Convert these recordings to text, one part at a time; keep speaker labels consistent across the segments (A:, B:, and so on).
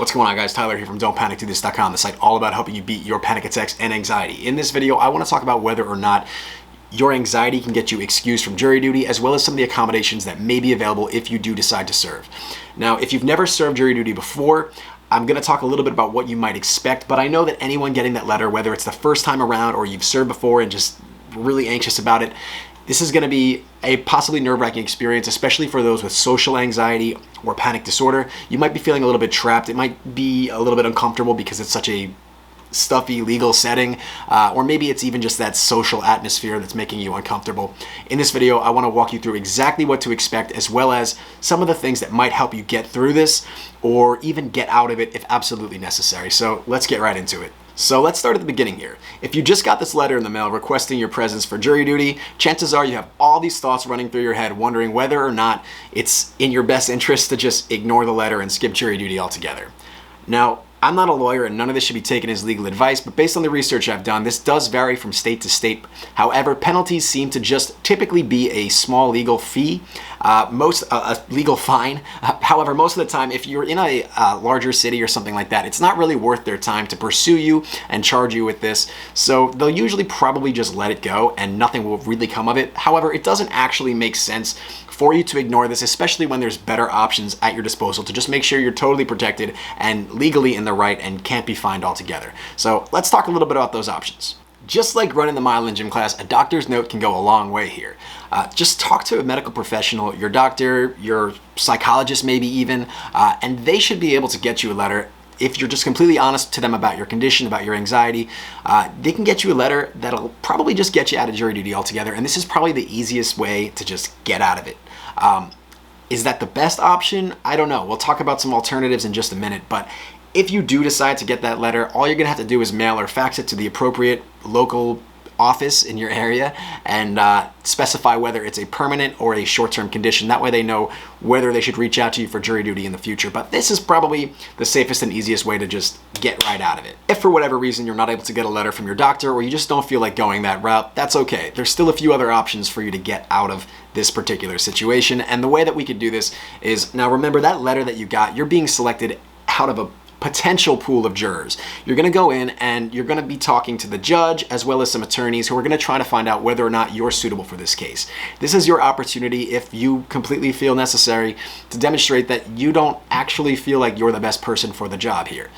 A: What's going on, guys? Tyler here from Don'tPanicDoThis.com, the site all about helping you beat your panic attacks and anxiety. In this video, I want to talk about whether or not your anxiety can get you excused from jury duty, as well as some of the accommodations that may be available if you do decide to serve. Now, if you've never served jury duty before, I'm going to talk a little bit about what you might expect, but I know that anyone getting that letter, whether it's the first time around or you've served before and just really anxious about it, this is going to be a possibly nerve-wracking experience, especially for those with social anxiety or panic disorder. You might be feeling a little bit trapped. It might be a little bit uncomfortable because it's such a stuffy legal setting, or maybe it's even just that social atmosphere that's making you uncomfortable. In this video, I want to walk you through exactly what to expect, as well as some of the things that might help you get through this or even get out of it if absolutely necessary. So let's get right into it. So let's start at the beginning here. If you just got this letter in the mail requesting your presence for jury duty, chances are you have all these thoughts running through your head, wondering whether or not it's in your best interest to just ignore the letter and skip jury duty altogether. Now, I'm not a lawyer and none of this should be taken as legal advice, but based on the research I've done, this does vary from state to state. However, penalties seem to just typically be a small legal fee, a legal fine. However, most of the time, if you're in a larger city or something like that, it's not really worth their time to pursue you and charge you with this. So they'll usually probably just let it go and nothing will really come of it. However, it doesn't actually make sense for you to ignore this, especially when there's better options at your disposal to just make sure you're totally protected and legally in the right and can't be fined altogether. So let's talk a little bit about those options. Just like running the mile in gym class, a doctor's note can go a long way here. Just talk to a medical professional, your doctor, your psychologist maybe even, and they should be able to get you a letter. If you're just completely honest to them about your condition, about your anxiety, they can get you a letter that'll probably just get you out of jury duty altogether. And this is probably the easiest way to just get out of it. Is that the best option? I don't know. We'll talk about some alternatives in just a minute. But if you do decide to get that letter, all you're going to have to do is mail or fax it to the appropriate local office in your area and specify whether it's a permanent or a short-term condition. That way they know whether they should reach out to you for jury duty in the future. But this is probably the safest and easiest way to just get right out of it. If for whatever reason you're not able to get a letter from your doctor or you just don't feel like going that route, that's okay. There's still a few other options for you to get out of this particular situation. And the way that we could do this is, now remember that letter that you got, you're being selected out of a potential pool of jurors. You're going to go in and you're going to be talking to the judge as well as some attorneys who are going to try to find out whether or not you're suitable for this case. This is your opportunity, if you completely feel necessary, to demonstrate that you don't actually feel like you're the best person for the job here.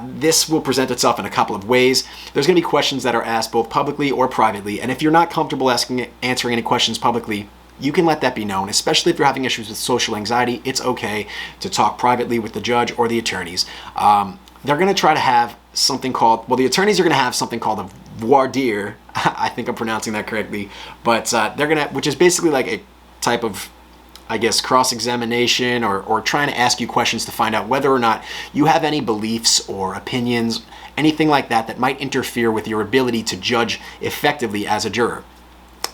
A: This will present itself in a couple of ways. There's going to be questions that are asked both publicly or privately, and if you're not comfortable answering any questions publicly, you can let that be known, especially if you're having issues with social anxiety. It's okay to talk privately with the judge or the attorneys. They're going to try to have something called, well, the attorneys are going to have something called a voir dire. I think I'm pronouncing that correctly, but they're going to, which is basically like a type of, I guess, cross-examination or trying to ask you questions to find out whether or not you have any beliefs or opinions, anything like that that might interfere with your ability to judge effectively as a juror.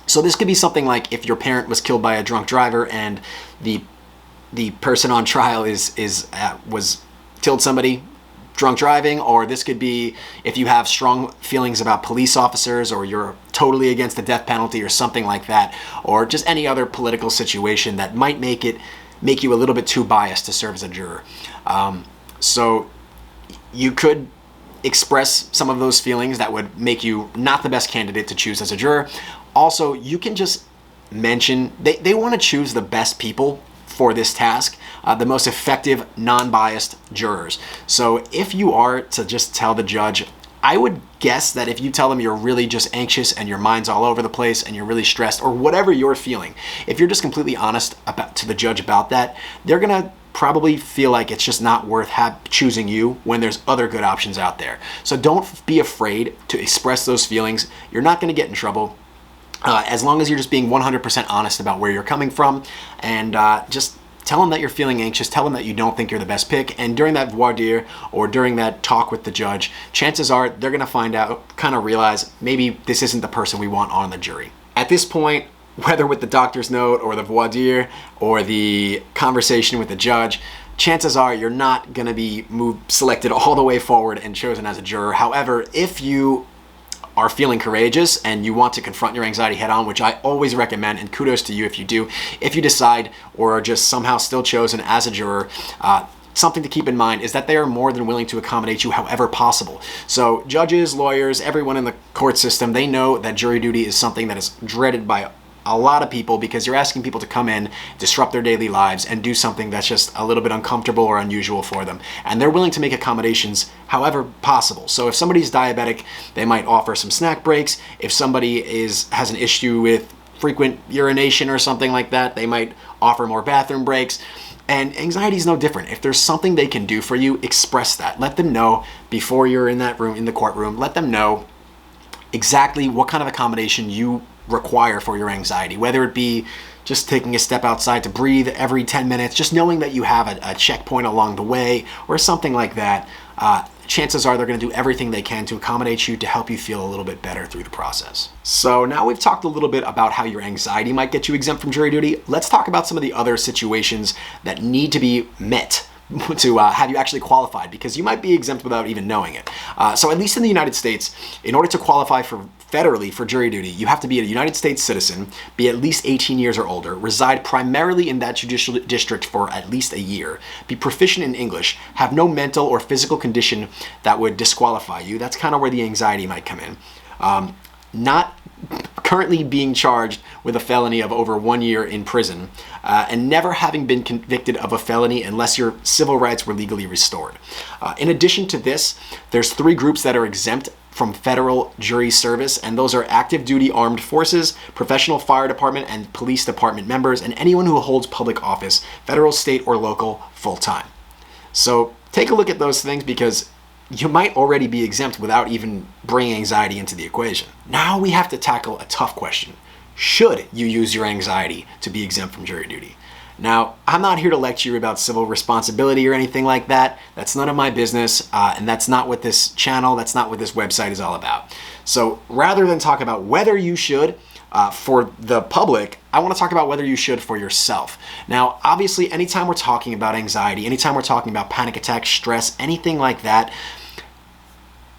A: So this could be something like if your parent was killed by a drunk driver and the person on trial was killed somebody drunk driving, or this could be if you have strong feelings about police officers or you're totally against the death penalty or something like that, or just any other political situation that might make you a little bit too biased to serve as a juror. So you could express some of those feelings that would make you not the best candidate to choose as a juror. Also, you can just mention they want to choose the best people for this task, the most effective, non-biased jurors. So if you are to just tell the judge, I would guess that if you tell them you're really just anxious and your mind's all over the place and you're really stressed or whatever you're feeling, if you're just completely honest to the judge about that, they're going to probably feel like it's just not worth choosing you when there's other good options out there. So don't be afraid to express those feelings. You're not going to get in trouble. As long as you're just being 100% honest about where you're coming from, and just tell them that you're feeling anxious, tell them that you don't think you're the best pick, and during that voir dire or during that talk with the judge, chances are they're going to find out, kind of realize maybe this isn't the person we want on the jury. At this point, whether with the doctor's note or the voir dire or the conversation with the judge, chances are you're not going to be selected all the way forward and chosen as a juror. However, if you are feeling courageous and you want to confront your anxiety head on, which I always recommend, and kudos to you if you do, if you decide or are just somehow still chosen as a juror, something to keep in mind is that they are more than willing to accommodate you however possible. So judges, lawyers, everyone in the court system, they know that jury duty is something that is dreaded by a lot of people because you're asking people to come in, disrupt their daily lives, and do something that's just a little bit uncomfortable or unusual for them. And they're willing to make accommodations however possible. So if somebody's diabetic, they might offer some snack breaks. If somebody has an issue with frequent urination or something like that, they might offer more bathroom breaks. And anxiety is no different. If there's something they can do for you, express that. Let them know before you're in that room, in the courtroom. Let them know exactly what kind of accommodation you require for your anxiety, whether it be just taking a step outside to breathe every 10 minutes, just knowing that you have a checkpoint along the way or something like that. Chances are they're going to do everything they can to accommodate you to help you feel a little bit better through the process. So now we've talked a little bit about how your anxiety might get you exempt from jury duty. Let's talk about some of the other situations that need to be met to have you actually qualified, because you might be exempt without even knowing it. So at least in the United States, in order to qualify federally for jury duty, you have to be a United States citizen, be at least 18 years or older, reside primarily in that judicial district for at least a year, be proficient in English, have no mental or physical condition that would disqualify you. That's kind of where the anxiety might come in. Not currently being charged with a felony of over 1 year in prison, and never having been convicted of a felony unless your civil rights were legally restored. In addition to this, there's 3 groups that are exempt from federal jury service, and those are active duty armed forces, professional fire department and police department members, and anyone who holds public office, federal, state, or local, full-time. So take a look at those things, because you might already be exempt without even bringing anxiety into the equation. Now we have to tackle a tough question. Should you use your anxiety to be exempt from jury duty? Now, I'm not here to lecture you about civil responsibility or anything like that. That's none of my business, and that's not what this channel, that's not what this website is all about. So rather than talk about whether you should for the public, I want to talk about whether you should for yourself. Now, obviously, anytime we're talking about anxiety, anytime we're talking about panic attacks, stress, anything like that,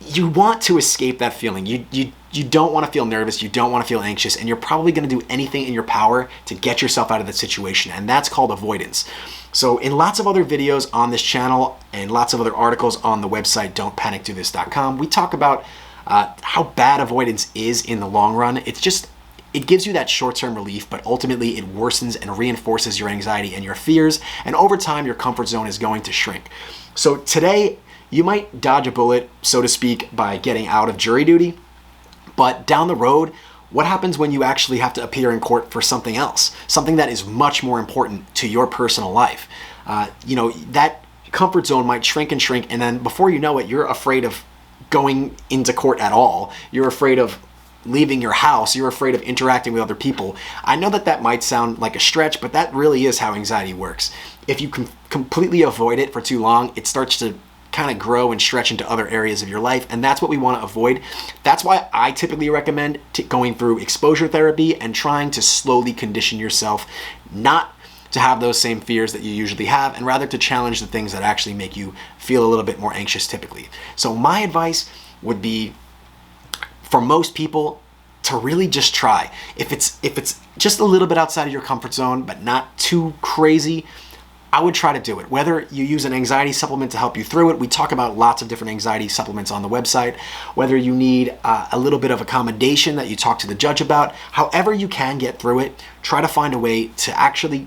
A: you want to escape that feeling. You don't want to feel nervous, you don't want to feel anxious, and you're probably going to do anything in your power to get yourself out of that situation, and that's called avoidance. So in lots of other videos on this channel and lots of other articles on the website don'tpanicdothis.com, we talk about how bad avoidance is in the long run. It gives you that short-term relief, but ultimately it worsens and reinforces your anxiety and your fears, and over time your comfort zone is going to shrink. So today, you might dodge a bullet, so to speak, by getting out of jury duty, but down the road, what happens when you actually have to appear in court for something else? Something that is much more important to your personal life. That comfort zone might shrink and shrink, and then before you know it, you're afraid of going into court at all. You're afraid of leaving your house. You're afraid of interacting with other people. I know that might sound like a stretch, but that really is how anxiety works. If you can completely avoid it for too long, it starts to kind of grow and stretch into other areas of your life, and that's what we want to avoid. That's why I typically recommend going through exposure therapy and trying to slowly condition yourself not to have those same fears that you usually have, and rather to challenge the things that actually make you feel a little bit more anxious typically. So my advice would be, for most people, to really just try. If it's just a little bit outside of your comfort zone, but not too crazy, I would try to do it. Whether you use an anxiety supplement to help you through it, we talk about lots of different anxiety supplements on the website. Whether you need a little bit of accommodation that you talk to the judge about, however you can get through it, try to find a way to actually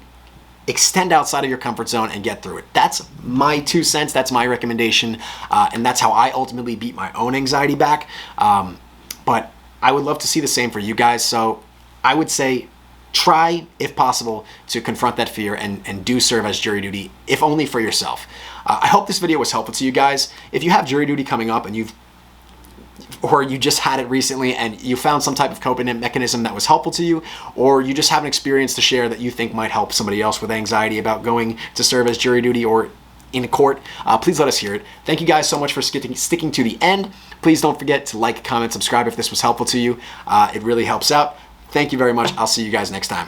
A: extend outside of your comfort zone and get through it. That's my 2 cents, that's my recommendation, and that's how I ultimately beat my own anxiety back. But I would love to see the same for you guys, so I would say try, if possible, to confront that fear and do serve as jury duty, if only for yourself. I hope this video was helpful to you guys. If you have jury duty coming up and or you just had it recently and you found some type of coping mechanism that was helpful to you, or you just have an experience to share that you think might help somebody else with anxiety about going to serve as jury duty or in court, please let us hear it. Thank you guys so much for sticking to the end. Please don't forget to like, comment, subscribe if this was helpful to you. It really helps out. Thank you very much. I'll see you guys next time.